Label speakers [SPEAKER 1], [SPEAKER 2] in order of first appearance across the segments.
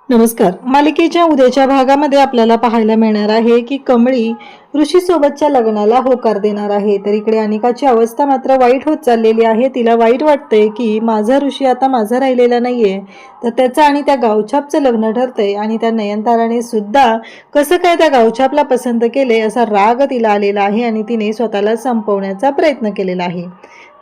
[SPEAKER 1] नमस्कार. मालिकेच्या उद्याच्या भागामध्ये आपल्याला पाहायला मिळणार आहे की कमळी ऋषीसोबतच्या लग्नाला होकार देणार आहे. तर इकडे अनिकाची अवस्था मात्र वाईट होत चाललेली आहे. तिला वाईट वाटतंय की माझा ऋषी आता माझा राहिलेला नाहीये, तर त्याचं आणि त्या गावछापचं लग्न ठरतंय आणि त्या नयनताराने सुद्धा कसं काय त्या गावछापला पसंत केले असा राग तिला आलेला आहे आणि तिने स्वतःला संपवण्याचा प्रयत्न केलेला आहे.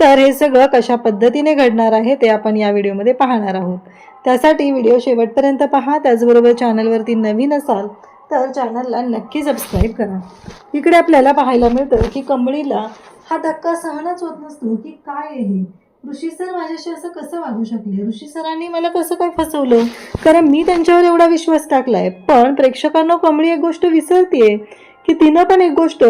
[SPEAKER 1] तर हे सगळं कशा पद्धतीने घडणार आहे ते आपण या व्हिडिओमध्ये पाहणार आहोत. त्यासाठी व्हिडिओ शेवटपर्यंत पहा. त्याचबरोबर चॅनलवरती नवीन असाल तर चॅनलला नक्की सबस्क्राईब करा. इकडे आपल्याला पाहायला मिळतं की कमळीला हा धक्का सहनच होत नसतो की काय आहे, ऋषी सर माझ्याशी असं कसं वागू शकले, ऋषी सरांनी मला कसं काय फसवलं, कारण मी त्यांच्यावर एवढा विश्वास टाकलाय. पण प्रेक्षकांना कमळी एक गोष्ट विसरतेय की तिनं पण एक गोष्ट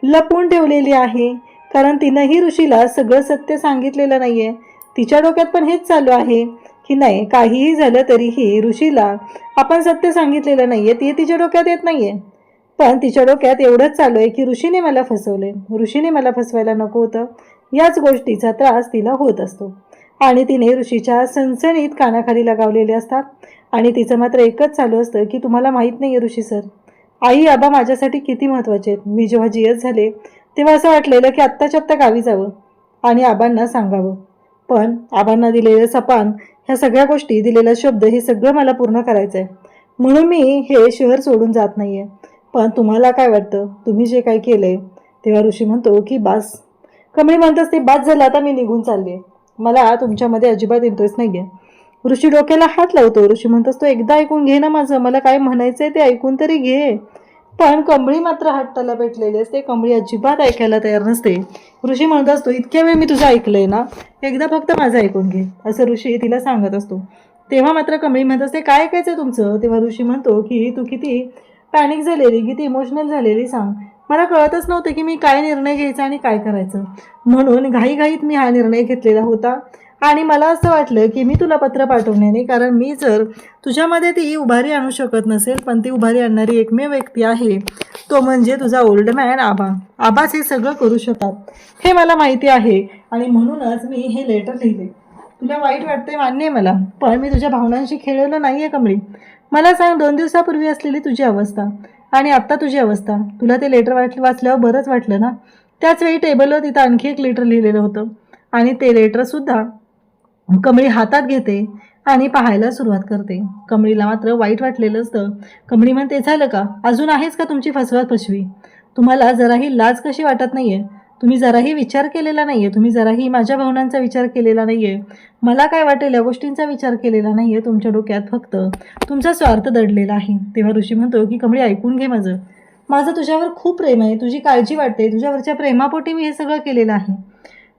[SPEAKER 1] लपवून ठेवलेली आहे, कारण तिनंही ऋषीला सगळं सत्य सांगितलेलं नाहीये. तिच्या डोक्यात पण हेच चालू आहे की नाही, काहीही झालं तरीही ऋषीला आपण सत्य सांगितलेलं नाहीये, ते तिच्या डोक्यात येत नाहीये. पण तिच्या डोक्यात एवढंच चालू आहे की ऋषीने मला फसवले, ऋषीने मला फसवायला नको होतं. याच गोष्टीचा त्रास तिला होत असतो आणि तिने ऋषीच्या सणसणीत कानाखाली लगावलेले असतात आणि तिचं मात्र एकच चालू असतं की तुम्हाला माहीत नाहीये ऋषी सर, आई आबा माझ्यासाठी किती महत्त्वाचे आहेत. मी जेव्हा जीएस झाले तेव्हा असं वाटलेलं की आत्ताच्या आत्ता गावी जावं आणि आबांना सांगावं, पण आबांना दिलेलं सपान, ह्या सगळ्या गोष्टी, दिलेला शब्द, हे सगळं मला पूर्ण करायचं आहे, म्हणून मी हे शहर सोडून जात नाहीये. पण तुम्हाला काय वाटतं, तुम्ही जे काही केलंय? तेव्हा ऋषी म्हणतो की बास. कमळी म्हणत असते बास झालं, आता मी निघून चालले, मला तुमच्यामध्ये अजिबात इंटरेस्ट नाहीये. ऋषी डोक्याला हात लावतो. ऋषी म्हणत असतो एकदा ऐकून घे ना माझं, मला काय म्हणायचंय ते ऐकून तरी घे. पण कमळी मात्र हट्टाला पेटलेली असते. कमळी अजिबात ऐकायला तयार नसते. ऋषी म्हणत असतो इतक्या वेळ मी तुझं ऐकलंय ना, एकदा फक्त माझं ऐकून घे, असं ऋषी तिला सांगत असतो. तेव्हा मात्र कमळी म्हणत असते काय ऐकायचं तुमचं? तेव्हा ऋषी म्हणतो की तू किती पॅनिक झालेली, किती इमोशनल झालेली सांग. मला कळतच नव्हतं की मी काय निर्णय घ्यायचा आणि काय करायचं, म्हणून घाईघाईत मी हा निर्णय घेतलेला होता आणि मला असं वाटलं की मी तुला पत्र पाठवण्याने, कारण मी जर तुझ्यामध्ये ती उभारी आणू शकत नसेल, पण ती उभारी आणणारी एकमेव व्यक्ती आहे तो म्हणजे तुझा ओल्ड मॅन आबा. आबाच हे सगळं करू शकतात हे मला माहिती आहे आणि म्हणूनच मी हे लेटर लिहिले. तुला वाईट वाटते मान्य आहे मला, पण मी तुझ्या भावनांशी खेळवलं नाही आहे कमळी. मला सांग, 2 दिवसापूर्वी असलेली तुझी अवस्था आणि आत्ता तुझी अवस्था, तुला ते लेटर वाचल्यावर बरंच वाटलं ना? त्याचवेळी टेबलवर तिथं आणखी एक लेटर लिहिलेलं होतं आणि ते लेटरसुद्धा कमळी हातात घेते आणि पाहायला सुरुवात करते. कमळीला मात्र वाईट वाटलेलं असतं. कमळी म्हणते झालं का, अजून आहेच का तुमची फसवी? तुम्हाला जराही लाज कशी वाटत नाहीये? तुम्ही जराही विचार केलेला नाहीये, तुम्ही जराही माझ्या भावनांचा विचार केलेला नाहीये, मला काय वाटेल या गोष्टींचा विचार केलेला नाहीये. तुमच्या डोक्यात फक्त तुमचा स्वार्थ दडलेला आहे. तेव्हा ऋषी म्हणतो की कमळी ऐकून घे माझं, माझं तुझ्यावर खूप प्रेम आहे, तुझी काळजी वाटते, तुझ्यावरच्या प्रेमापोटी मी हे सगळं केलेलं आहे.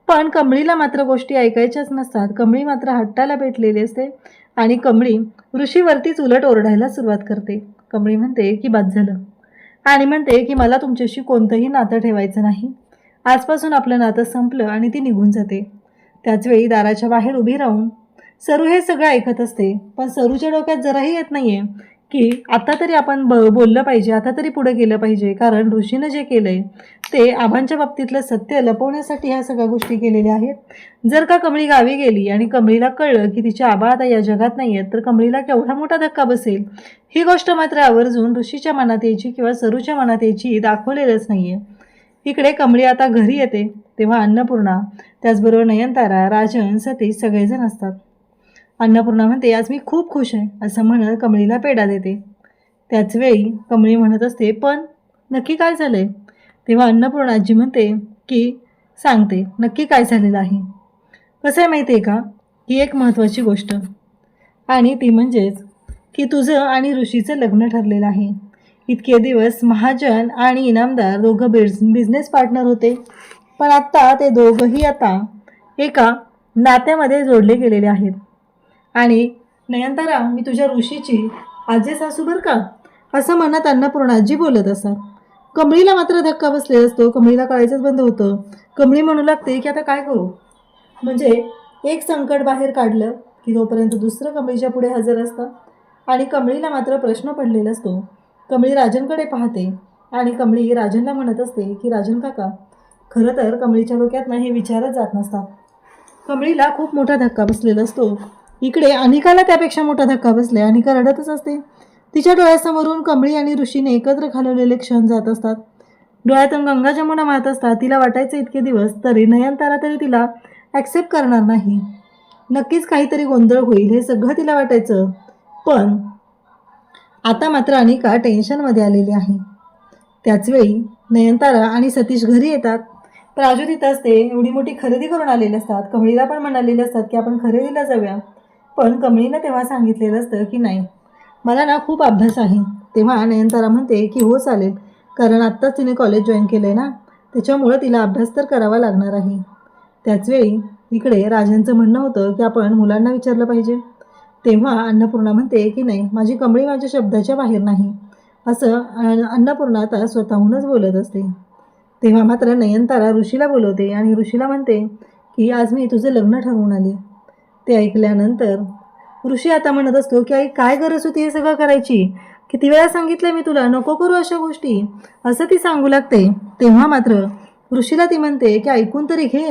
[SPEAKER 1] पण कमळीला मात्र गोष्टी ऐकायच्याच नसतात. कमळी मात्र हट्टाला पेटलेली असते आणि कमळी ऋषीवरतीच उलट ओरडायला सुरुवात करते. कमळी म्हणते की बाद झालं आणि म्हणते की मला तुमच्याशी कोणतंही नातं ठेवायचं नाही, आजपासून आपलं नातं संपलं आणि ती निघून जाते. त्याचवेळी दाराच्या बाहेर उभी राहून सरू हे सगळं ऐकत असते, पण सरूच्या डोक्यात जराही येत नाहीये की आता तरी आपण बोललं पाहिजे, आता तरी पुढे गेलं पाहिजे, कारण ऋषीनं जे केलंय ते आबांच्या बाबतीतलं सत्य लपवण्यासाठी ह्या सगळ्या गोष्टी केलेल्या आहेत. जर का कमळी गावी गेली आणि कमळीला कळलं की तिच्या आबा आता या जगात नाही आहेत, तर कमळीला केवढा मोठा धक्का बसेल, ही गोष्ट मात्र आवर्जून ऋषीच्या मनात यायची किंवा सरूच्या मनात यायची दाखवलेलंच नाहीये. इकडे कमळी आता घरी येते तेव्हा अन्नपूर्णा, त्याचबरोबर नयनतारा, राजन, सतीश सगळेजण असतात. अन्नपूर्णा म्हणते आज मी खूप खुश आहे, असं म्हणत कमळीला पेढा देते. त्याचवेळी कमळी म्हणत असते पण नक्की काय झालंय? तेव्हा अन्नपूर्णाजी म्हणते की सांगते नक्की काय झालेलं आहे. कसं आहे माहिती आहे का, ही एक महत्त्वाची गोष्ट आणि ती म्हणजेच की तुझं आणि ऋषीचं लग्न ठरलेलं आहे. इतके दिवस महाजन आणि इनामदार दोघं बिझनेस पार्टनर होते, पण आत्ता ते दोघंही आता एका नात्यामध्ये जोडले गेलेले आहेत. आणि नयनतारा, मी तुझ्या ऋषीची आजी सासू बरं का, असं म्हणत अन्नपूर्णाजी बोलत असतात. कमळीला मात्र धक्का बसलेला असतो. कमळीला कळायचंच बंद होतं. कमळी म्हणू लागते की आता काय करू, म्हणजे एक संकट बाहेर काढलं की तोपर्यंत दुसरं कमळीच्या पुढे हजर असतं आणि कमळीला मात्र प्रश्न पडलेला असतो. कमळी राजनकडे पाहते आणि कमळी राजनला म्हणत असते की राजन काका, खरं तर कमळीच्या डोक्यातनं हे विचारच जात नसतात. कमळीला खूप मोठा धक्का बसलेला असतो इकडे अनिकाला त्यापेक्षा मोठा धक्का बसलाय. अनिका रडतच असते. तिच्या डोळ्यासमोरून कमळी आणि ऋषीने एकत्र घालवलेले क्षण जात असतात. डोळ्यातून गंगा जमुना वाहत असतात. तिला वाटायचं इतके दिवस तरी नयनतारा तरी तिला ॲक्सेप्ट करणार नाही. नक्कीच काहीतरी गोंधळ होईल हे सगळं तिला वाटायचं. पण आता मात्र अनिका टेन्शनमध्ये आलेली आहे. त्याचवेळी नयनतारा आणि सतीश घरी येतात. प्राजू तिथं असते. एवढी मोठी खरेदी करून आलेले असतात. कमळीला पण म्हणालेले असतात की आपण खरेदीला जाऊया. पण कमळीनं तेव्हा सांगितलेलं असतं की नाही, मला ना खूप अभ्यास आहे. तेव्हा नयनतारा म्हणते की हो चालेल, कारण आत्ताच तिने कॉलेज जॉईन केलं आहे ना, त्याच्यामुळं तिला अभ्यास तर करावा लागणार आहे. त्याचवेळी इकडे राजांचं म्हणणं होतं की आपण मुलांना विचारलं पाहिजे. तेव्हा अन्नपूर्णा म्हणते की नाही, माझी कमळी माझ्या शब्दाच्या बाहेर नाही, असं अन्नपूर्णा आता स्वतःहूनच बोलत असते. तेव्हा मात्र नयनतारा ऋषीला बोलवते आणि ऋषीला म्हणते की आज मी तुझं लग्न ठरवून आले. ते ऐकल्यानंतर ऋषी आता म्हणत असतो की आई काय गरज होती हे सगळं करायची, किती वेळा सांगितलं मी तुला नको करू अशा गोष्टी, असं ती सांगू लागते. तेव्हा मात्र ऋषीला ती म्हणते की ऐकून तरी घे,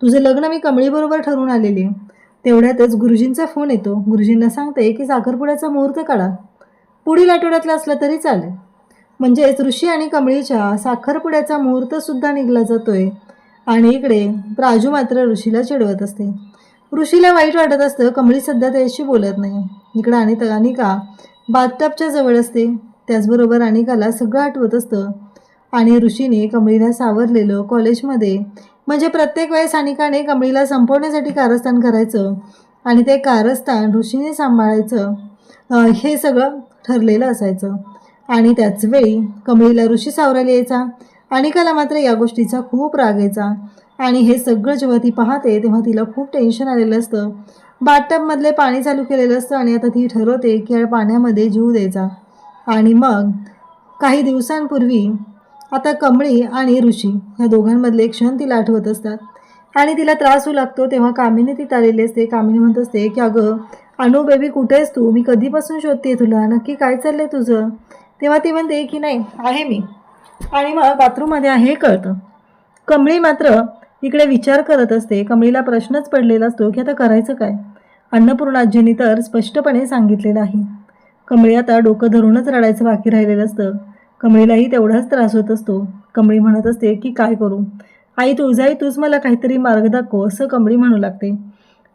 [SPEAKER 1] तुझं लग्न मी कमळीबरोबर ठरवून आलेले. तेवढ्यातच गुरुजींचा फोन येतो. गुरुजींना सांगते की साखरपुड्याचा मुहूर्त काढा, पुढील आठवड्यातला असला तरी चालेल. म्हणजेच ऋषी आणि कमळीच्या साखरपुड्याचा मुहूर्तसुद्धा निघला जातोय. आणि इकडे प्राजू मात्र ऋषीला चिडवत असते. ऋषीला वाईट वाटत असतं, कमळी सध्या त्याशी बोलत नाही. इकडं अनिका बाथटबच्या जवळ असते. त्याचबरोबर अनिकाला सगळं आठवत असतं. आणि ऋषीने कमळीला सावरलेलं कॉलेजमध्ये, म्हणजे प्रत्येक वेळेस अनिकाने कमळीला संपवण्यासाठी कारस्थान करायचं आणि ते कारस्थान ऋषीने सांभाळायचं, हे सगळं ठरलेलं असायचं. आणि त्याचवेळी कमळीला ऋषी सावरायला यायचा. अनिकाला मात्र या गोष्टीचा खूप राग यायचा. आणि हे सगळं जेव्हा ती पाहते तेव्हा तिला खूप टेन्शन आलेलं असतं. बाथटबमधले पाणी चालू केलेलं असतं आणि आता ती ठरवते की या पाण्यामध्ये जीव द्यायचा. आणि मग काही दिवसांपूर्वी आता कमळी आणि ऋषी ह्या दोघांमधले क्षण तिला आठवत असतात आणि तिला त्रास होऊ लागतो. तेव्हा कामिनी तिथं आलेली असते. कामिनी म्हणत असते की अगं अनु बेबी कुठे आहेस तू, मी कधीपासून शोधते तुला, नक्की काय चाललंय तुझं. तेव्हा ती म्हणते की नाही आहे मी, आणि मग बाथरूममध्ये आहे कळतं. कमळी मात्र इकडे विचार करत असते. कमळीला प्रश्नच पडलेला असतो की आता करायचं काय. अन्नपूर्णाजींनी तर स्पष्टपणे सांगितलेलं आहे. कमळी आता डोकं धरूनच रडायचं बाकी राहिलेलं असतं. कमळीलाही तेवढाच त्रास होत असतो. कमळी म्हणत असते की काय करू आई, तूच मला काहीतरी मार्ग दाखव, असं कमळी म्हणू लागते.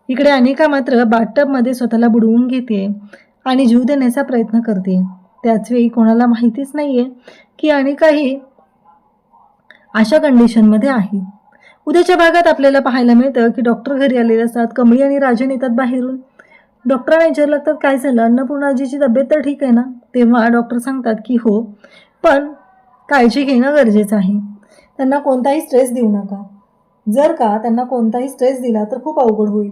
[SPEAKER 1] इकडे अनिका मात्र बाथटबमध्ये स्वतःला बुडवून घेते आणि जीव देण्याचा प्रयत्न करते. त्याचवेळी कोणाला माहितीच नाही आहे की अनिका ही अशा कंडिशनमध्ये आहे. उद्याच्या भागात आपल्याला पाहायला मिळतं की डॉक्टर घरी आलेले असतात. कमळी आणि राजन येतात बाहेरून. डॉक्टरांना विचारू लागतात काय झालं, अन्नपूर्णाजीची तब्येत तर ठीक आहे ना. तेव्हा डॉक्टर सांगतात की हो, पण काळजी घेणं गरजेचं आहे. त्यांना कोणताही स्ट्रेस देऊ नका. जर का त्यांना कोणताही स्ट्रेस दिला तर खूप अवघड होईल.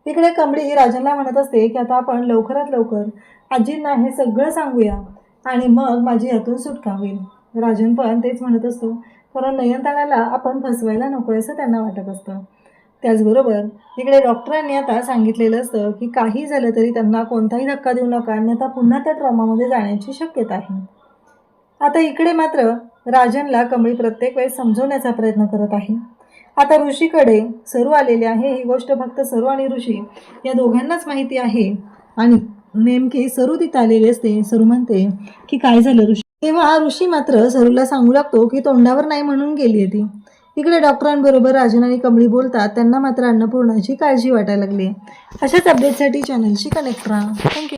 [SPEAKER 1] इकडे कमळी राजनला म्हणत असते की आता आपण लवकरात लवकर आजींना हे सगळं सांगूया आणि मग माझी यातून सुटका होईल. राजन पण तेच म्हणत असतो, कारण नयनताराला आपण फसवायला नको असं त्यांना वाटत असतं. त्याचबरोबर इकडे डॉक्टरांनी आता सांगितलेलं असतं की काही झालं तरी त्यांना कोणताही धक्का देऊ नका, अन्यथा पुन्हा त्या ट्रॉमामध्ये जाण्याची शक्यता आहे. आता इकडे मात्र राजनला कमळी प्रत्येक वेळेस समजवण्याचा प्रयत्न करत आहे. आता ऋषीकडे सरू आलेले आहे. ही गोष्ट फक्त सरू आणि ऋषी या दोघांनाच माहिती आहे. आणि नेमकी सरू तिथं आलेली असते. सरू म्हणते की काय झालं ऋषी. तेव्हा ऋषी मात्र सरूला सांगू लागतो की तोंडावर नाही म्हणून गेली आहे ती. इकडे डॉक्टरांबरोबर राजन आणि कमळी बोलतात. त्यांना मात्र अन्नपूर्णाची काळजी वाटायला लागली. अशाच अपडेटसाठी चॅनलशी कनेक्ट राहा. थँक्यू.